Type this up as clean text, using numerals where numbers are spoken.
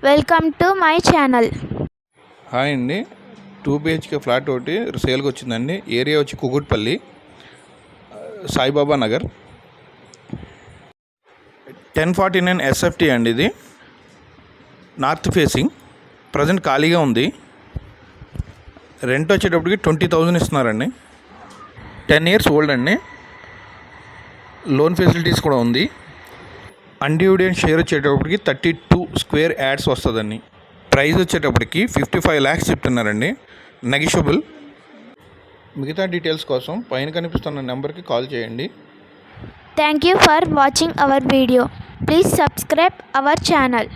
Welcome to my channel. Hi అండి. 2 BHK flat ఒకటి సేల్కి వచ్చిందండి. ఏరియా వచ్చి కుకుట్పల్లి, సాయిబాబా నగర్. 1049 SFT అండి. ఇది నార్త్ ఫేసింగ్. ప్రజెంట్ ఖాళీగా ఉంది. రెంట్ వచ్చేటప్పటికి 20,000 ఇస్తున్నారండి. 10 years ఓల్డ్ అండి. లోన్ ఫెసిలిటీస్ కూడా ఉంది. అన్డివిడెంట్ షేర్ వచ్చేటప్పటికి 32 స్క్వేర్ యాడ్స్ వస్తుందండి. ప్రైస్ వచ్చేటప్పటికి 55 lakhs చెప్తున్నారండి. నెగిషియబుల్. మిగతా డీటెయిల్స్ కోసం పైన కనిపిస్తున్న నెంబర్కి కాల్ చేయండి. Thank you for watching our video. Please subscribe our channel.